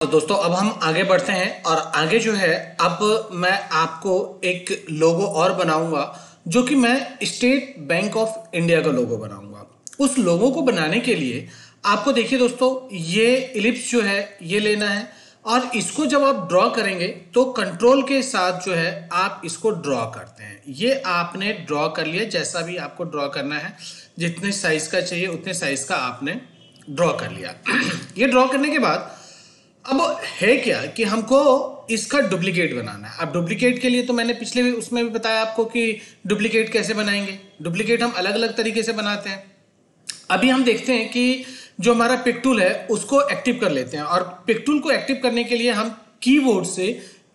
तो दोस्तों अब हम आगे बढ़ते हैं और आगे जो है अब मैं आपको एक लोगो और बनाऊंगा जो कि मैं स्टेट बैंक ऑफ इंडिया का लोगो बनाऊंगा। उस लोगो को बनाने के लिए आपको देखिए दोस्तों ये इलिप्स जो है ये लेना है और इसको जब आप ड्रॉ करेंगे तो कंट्रोल के साथ जो है आप इसको ड्रॉ करते हैं। ये आपने ड्रॉ कर लिया, जैसा भी आपको ड्रॉ करना है, जितने साइज का चाहिए उतने साइज का आपने ड्रॉ कर लिया। ये ड्रॉ करने के बाद अब है क्या कि हमको इसका डुप्लीकेट बनाना है। अब डुप्लीकेट के लिए तो मैंने पिछले भी उसमें भी बताया आपको कि डुप्लीकेट कैसे बनाएंगे। डुप्लीकेट हम अलग अलग तरीके से बनाते हैं। अभी हम देखते हैं कि जो हमारा पिक टूल है उसको एक्टिव कर लेते हैं और पिक टूल को एक्टिव करने के लिए हम कीबोर्ड से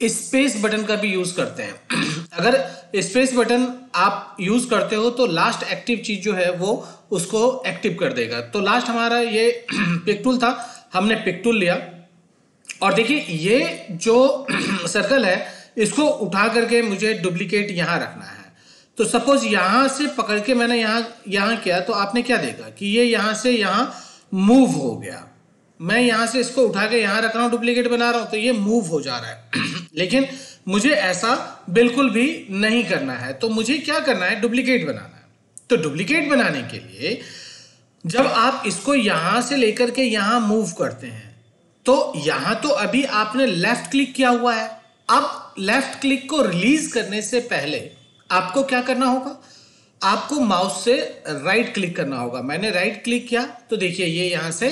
स्पेस बटन का भी यूज करते हैं। अगर स्पेस बटन आप यूज करते हो तो लास्ट एक्टिव चीज जो है वो उसको एक्टिव कर देगा। तो लास्ट हमारा ये पिक टूल था, हमने पिक टूल लिया और देखिए ये जो सर्कल है इसको उठा करके मुझे डुप्लीकेट यहां रखना है। तो सपोज यहां से पकड़ के मैंने यहां किया तो आपने क्या देखा कि ये यहां से यहां मूव हो गया। मैं यहां से इसको उठा के यहां रख रहा हूं, डुप्लीकेट बना रहा हूं तो ये मूव हो जा रहा है। लेकिन मुझे ऐसा बिल्कुल भी नहीं करना है। तो मुझे क्या करना है, डुप्लीकेट बनाना है। तो डुप्लीकेट बनाने के लिए जब आप इसको यहां से लेकर के यहां मूव करते हैं तो यहां तो अभी आपने लेफ्ट क्लिक किया हुआ है। अब लेफ्ट क्लिक को रिलीज करने से पहले आपको क्या करना होगा, आपको माउस से राइट क्लिक करना होगा। मैंने राइट क्लिक किया तो देखिए ये यहां से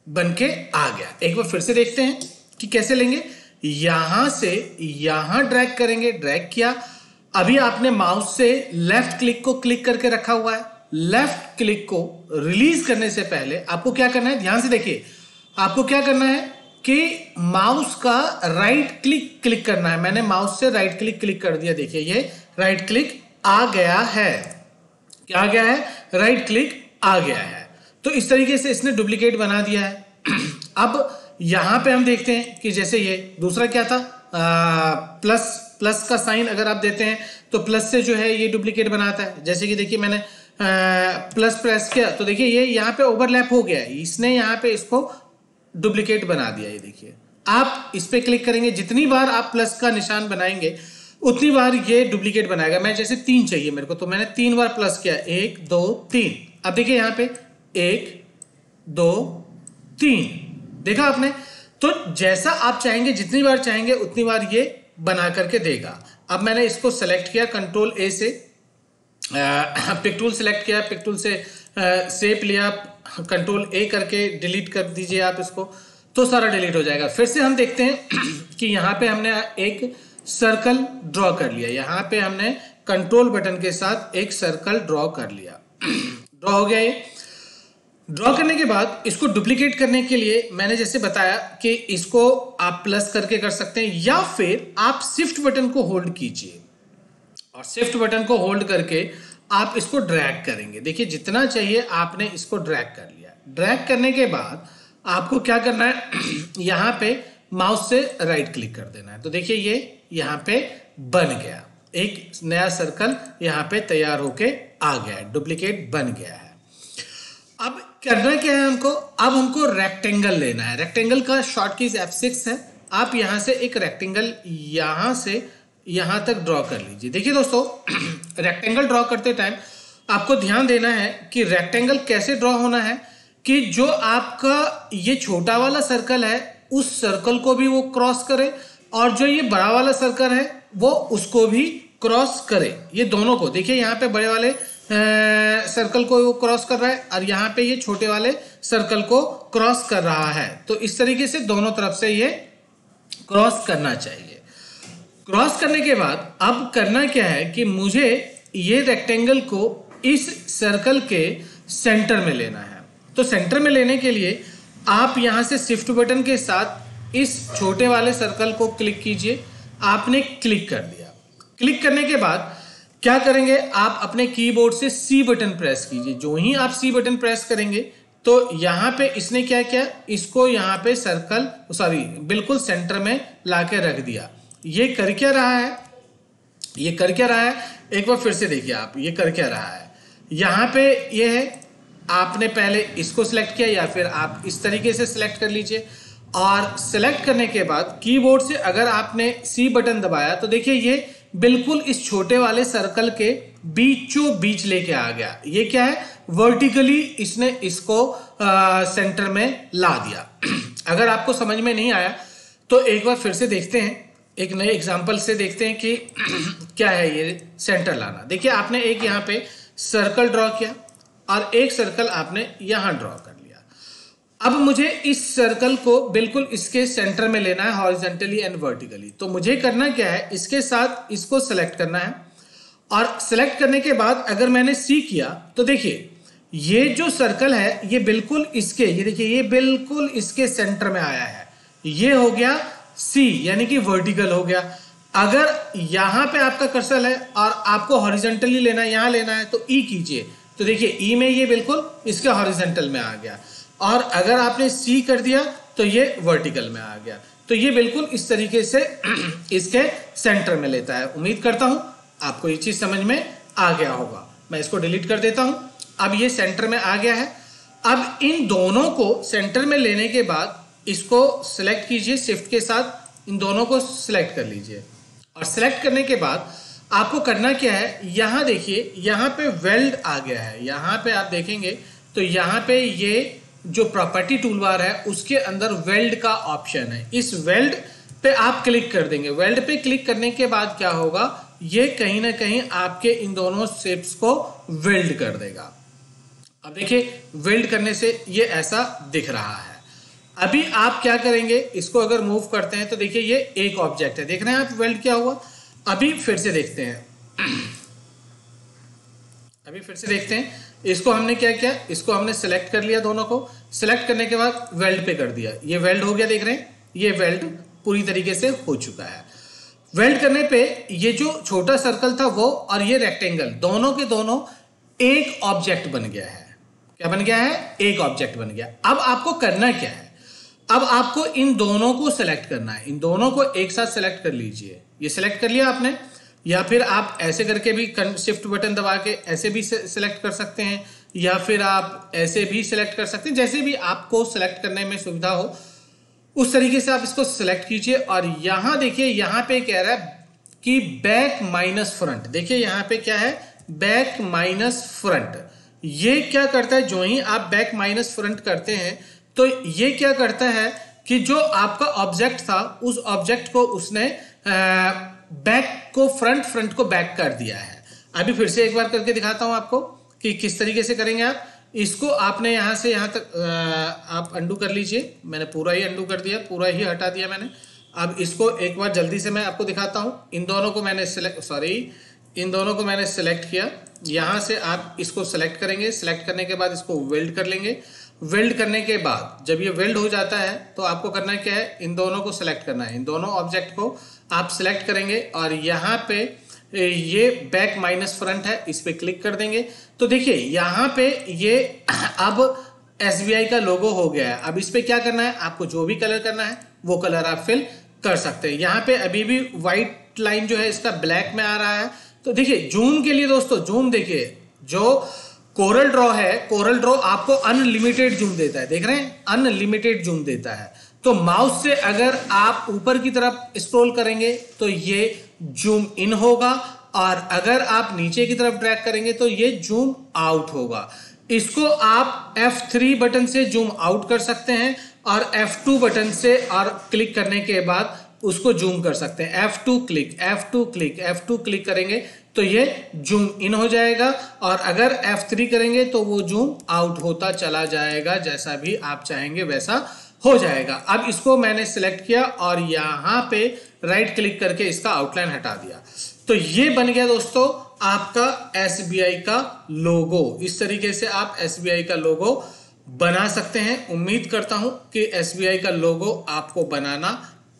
बन के आ गया। एक बार फिर से देखते हैं कि कैसे लेंगे। यहां से यहां ड्रैग करेंगे, ड्रैग किया। अभी आपने माउस से लेफ्ट क्लिक को क्लिक करके रखा हुआ है। लेफ्ट क्लिक को रिलीज करने से पहले आपको क्या करना है, ध्यान से देखिए, आपको क्या करना है कि माउस का राइट क्लिक क्लिक करना है। मैंने माउस से राइट क्लिक क्लिक कर दिया, देखिए ये राइट क्लिक आ गया है। क्या आ गया है, राइट क्लिक आ गया है। तो इस तरीके से इसने डुप्लीकेट बना दिया है। अब यहां पे हम देखते हैं कि जैसे ये दूसरा क्या था, प्लस का साइन अगर आप देते हैं तो प्लस से जो है ये डुप्लीकेट बनाता है। जैसे कि देखिए मैंने प्लस प्रेस किया तो देखिए ये यहाँ पे ओवरलैप हो गया है, इसने यहाँ पे इसको डुप्लीकेट बना दिया। ये देखिए आप इस पे क्लिक करेंगे, जितनी बार आप प्लस का निशान बनाएंगे उतनी बार ये डुप्लीकेट बनाएगा। मैं जैसे 3 चाहिए मेरे को तो मैंने 3 बार प्लस किया, 1 2 3। अब देखिए यहाँ पे 1 2 3, देखा आपने। तो जैसा आप चाहेंगे, जितनी बार चाहेंगे उतनी बार ये बना करके देगा। अब मैंने इसको सेलेक्ट किया कंट्रोल ए से, पिक टूल सेलेक्ट किया, पिक टूल से शेप लिया, कंट्रोल ए करके डिलीट कर दीजिए आप इसको, तो सारा डिलीट हो जाएगा। फिर से हम देखते हैं कि यहाँ पे हमने एक सर्कल ड्रॉ कर लिया। यहाँ पे हमने कंट्रोल बटन के साथ एक सर्कल ड्रॉ कर लिया। ड्रॉ हो गया ये। ड्रॉ करने के बाद इसको डुप्लीकेट करने के लिए मैंने जैसे बताया कि इसको आप प्लस करके कर सकते हैं या फिर आप शिफ्ट बटन को होल्ड कीजिए और शिफ्ट बटन को होल्ड करके आप इसको ड्रैग करेंगे। देखिए जितना चाहिए आपने इसको ड्रैग कर लिया। ड्रैग करने के बाद आपको क्या करना है, यहाँ पे माउस से राइट क्लिक कर देना है। तो देखिए ये यहाँ पे बन गया, एक नया सर्कल यहाँ पे तैयार होके आ गया है, डुप्लीकेट बन गया है। अब करना क्या है हमको, अब हमको रेक्टेंगल लेना है। रेक्टेंगल का शॉर्ट कीज F6 है। आप यहाँ से एक रेक्टेंगल यहाँ से यहां तक ड्रॉ कर लीजिए। देखिए दोस्तों रेक्टेंगल ड्रॉ करते टाइम आपको ध्यान देना है कि रेक्टेंगल कैसे ड्रॉ होना है कि जो आपका ये छोटा वाला सर्कल है उस सर्कल को भी वो क्रॉस करे और जो ये बड़ा वाला सर्कल है वो उसको भी क्रॉस करे। ये दोनों को देखिए, यहाँ पे बड़े वाले सर्कल को वो क्रॉस कर रहा है और यहाँ पे ये छोटे वाले सर्कल को क्रॉस कर रहा है। तो इस तरीके से दोनों तरफ से ये क्रॉस करना चाहिए। क्रॉस करने के बाद अब करना क्या है कि मुझे ये रेक्टेंगल को इस सर्कल के सेंटर में लेना है। तो सेंटर में लेने के लिए आप यहां से शिफ्ट बटन के साथ इस छोटे वाले सर्कल को क्लिक कीजिए। आपने क्लिक कर दिया। क्लिक करने के बाद क्या करेंगे, आप अपने कीबोर्ड से सी बटन प्रेस कीजिए। जो ही आप सी बटन प्रेस करेंगे तो यहाँ पे इसने क्या किया, इसको यहाँ पे बिल्कुल सेंटर में लाके रख दिया। ये कर क्या रहा है, ये कर क्या रहा है, एक बार फिर से देखिए आप, ये कर क्या रहा है। यहाँ पे ये है, आपने पहले इसको सिलेक्ट किया या फिर आप इस तरीके से सिलेक्ट कर लीजिए और सेलेक्ट करने के बाद कीबोर्ड से अगर आपने सी बटन दबाया तो देखिए ये बिल्कुल इस छोटे वाले सर्कल के बीचों बीच लेके आ गया। ये क्या है, वर्टिकली इसने इसको सेंटर में ला दिया। अगर आपको समझ में नहीं आया तो एक बार फिर से देखते हैं, एक नए एग्जांपल से देखते हैं कि क्या है ये सेंटर लाना। देखिए आपने एक यहाँ पे सर्कल ड्रॉ किया और एक सर्कल आपने यहाँ ड्रॉ कर लिया। अब मुझे इस सर्कल को बिल्कुल इसके सेंटर में लेना है, हॉरिजॉन्टली एंड वर्टिकली। तो मुझे करना क्या है, इसके साथ इसको सेलेक्ट करना है और सेलेक्ट करने के बाद अगर मैंने सी किया तो देखिए ये जो सर्कल है ये बिल्कुल इसके, ये देखिए ये बिल्कुल इसके सेंटर में आया है। ये हो गया सी, यानी कि वर्टिकल हो गया। अगर यहां पे आपका कर्सर है और आपको हॉरिजॉन्टली लेना है, यहां लेना है, तो ई कीजिए तो देखिए ई में ये बिल्कुल इसके हॉरिजॉन्टल में आ गया। और अगर आपने सी कर दिया तो ये वर्टिकल में आ गया। तो ये बिल्कुल इस तरीके से इसके सेंटर में लेता है। उम्मीद करता हूं आपको ये चीज समझ में आ गया होगा। मैं इसको डिलीट कर देता हूं। अब ये सेंटर में आ गया है। अब इन दोनों को सेंटर में लेने के बाद इसको सिलेक्ट कीजिए, शिफ्ट के साथ इन दोनों को सिलेक्ट कर लीजिए। और सिलेक्ट करने के बाद आपको करना क्या है, यहां देखिए यहां पे वेल्ड आ गया है। यहां पे आप देखेंगे तो यहां पे ये जो प्रॉपर्टी टूलबार है उसके अंदर वेल्ड का ऑप्शन है। इस वेल्ड पे आप क्लिक कर देंगे। वेल्ड पे क्लिक करने के बाद क्या होगा, ये कहीं ना कहीं आपके इन दोनों शेप्स को वेल्ड कर देगा। अब देखिए वेल्ड करने से ये ऐसा दिख रहा है। अभी आप क्या करेंगे, इसको अगर मूव करते हैं तो देखिए ये एक ऑब्जेक्ट है, देख रहे हैं आप वेल्ड क्या हुआ। अभी फिर से देखते हैं, अभी फिर से देखते हैं। इसको हमने क्या किया, इसको हमने सेलेक्ट कर लिया, दोनों को सेलेक्ट करने के बाद वेल्ड पे कर दिया। ये वेल्ड हो गया, देख रहे हैं ये वेल्ड पूरी तरीके से हो चुका है। वेल्ड करने पे ये जो छोटा सर्कल था वो और ये रेक्टेंगल दोनों के दोनों एक ऑब्जेक्ट बन गया है। क्या बन गया है, एक ऑब्जेक्ट बन गया। अब आपको करना क्या है, अब आपको इन दोनों को सेलेक्ट करना है। इन दोनों को एक साथ सेलेक्ट कर लीजिए। ये सेलेक्ट कर लिया आपने, या फिर आप ऐसे करके भी शिफ्ट बटन दबा के ऐसे भी सेलेक्ट कर सकते हैं, या फिर आप ऐसे भी सेलेक्ट कर सकते हैं। जैसे भी आपको सेलेक्ट करने में सुविधा हो उस तरीके से आप इसको सेलेक्ट कीजिए। और यहां देखिए यहां पे कह रहा है कि बैक माइनस फ्रंट। देखिए यहां पे क्या है, बैक माइनस फ्रंट। ये क्या करता है, जो ही आप बैक माइनस फ्रंट करते हैं तो ये क्या करता है कि जो आपका ऑब्जेक्ट था उस ऑब्जेक्ट को उसने बैक को फ्रंट, फ्रंट को बैक कर दिया है। अभी फिर से एक बार करके दिखाता हूं आपको कि किस तरीके से करेंगे आप। इसको आपने यहां से यहां तक आप अंडू कर लीजिए। मैंने पूरा ही अंडू कर दिया, पूरा ही हटा दिया मैंने। अब इसको एक बार जल्दी से मैं आपको दिखाता हूं। इन दोनों को मैंने इन दोनों को मैंने सेलेक्ट किया। यहां से आप इसको सेलेक्ट करेंगे, सेलेक्ट करने के बाद इसको वेल्ड कर लेंगे। वेल्ड करने के बाद जब ये वेल्ड हो जाता है तो आपको करना क्या है, इन दोनों को सेलेक्ट करना है। इन दोनों ऑब्जेक्ट को आप सेलेक्ट करेंगे और यहाँ पे ये बैक माइनस फ्रंट है, इस पे क्लिक कर देंगे। तो देखिए यहाँ पे ये अब SBI का लोगो हो गया है। अब इस पे क्या करना है, आपको जो भी कलर करना है वो कलर आप फिल कर सकते हैं। यहाँ पे अभी भी व्हाइट लाइन जो है इसका ब्लैक में आ रहा है। तो देखिए जूम के लिए दोस्तों, जूम देखिए, जो कोरल ड्रॉ है, कोरल ड्रॉ आपको अनलिमिटेड जूम देता है, देख रहे हैं अनलिमिटेड जूम देता है। तो माउस से अगर आप ऊपर की तरफ स्क्रॉल करेंगे तो ये जूम इन होगा, और अगर आप नीचे की तरफ ड्रैग करेंगे तो ये जूम आउट होगा। इसको आप F3 बटन से जूम आउट कर सकते हैं और F2 बटन से और क्लिक करने के बाद उसको जूम कर सकते हैं। F2 click, F2 click, F2 click करेंगे तो ये जूम इन हो जाएगा, और अगर F3 करेंगे तो वो जूम आउट होता चला जाएगा। जैसा भी आप चाहेंगे वैसा हो जाएगा। अब इसको मैंने सिलेक्ट किया और यहाँ पे राइट क्लिक करके इसका आउटलाइन हटा दिया। तो ये बन गया दोस्तों आपका SBI का लोगो। इस तरीके से आप SBI का लोगो बना सकते हैं। उम्मीद करता हूं कि SBI का लोगो आपको बनाना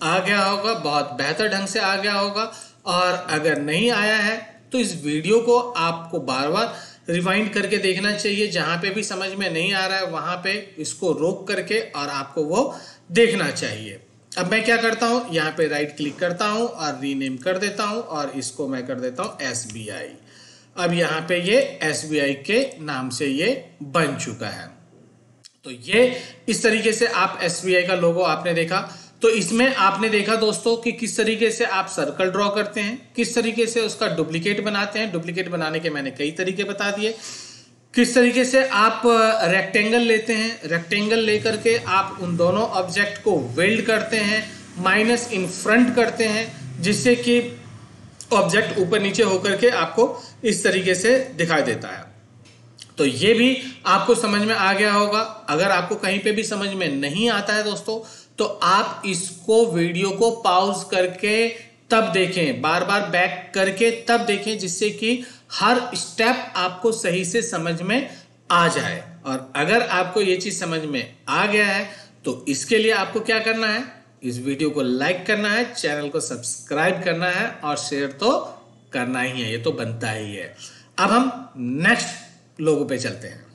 आ गया होगा, बहुत बेहतर ढंग से आ गया होगा। और अगर नहीं आया है तो इस वीडियो को आपको बार बार रिवाइंड करके देखना चाहिए। जहां पे भी समझ में नहीं आ रहा है वहां पे इसको रोक करके और आपको वो देखना चाहिए। अब मैं क्या करता हूं, यहाँ पे राइट क्लिक करता हूं और रीनेम कर देता हूं और इसको मैं कर देता हूं SBI। अब यहाँ पे ये SBI के नाम से ये बन चुका है। तो ये इस तरीके से आप SBI का लोगो आपने देखा। तो इसमें आपने देखा दोस्तों कि किस तरीके से आप सर्कल ड्रॉ करते हैं, किस तरीके से उसका डुप्लीकेट बनाते हैं। डुप्लीकेट बनाने के मैंने कई तरीके बता दिए। किस तरीके से आप रेक्टेंगल लेते हैं, रेक्टेंगल लेकर के आप उन दोनों ऑब्जेक्ट को वेल्ड करते हैं, माइनस इन फ्रंट करते हैं, जिससे कि ऑब्जेक्ट ऊपर नीचे होकर के आपको इस तरीके से दिखाई देता है। तो ये भी आपको समझ में आ गया होगा। अगर आपको कहीं पे भी समझ में नहीं आता है दोस्तों, तो आप इसको वीडियो को पॉज करके तब देखें, बार बार बैक करके तब देखें, जिससे कि हर स्टेप आपको सही से समझ में आ जाए। और अगर आपको ये चीज समझ में आ गया है तो इसके लिए आपको क्या करना है, इस वीडियो को लाइक करना है, चैनल को सब्सक्राइब करना है और शेयर तो करना ही है, ये तो बनता ही है। अब हम नेक्स्ट लोगों पे चलते हैं।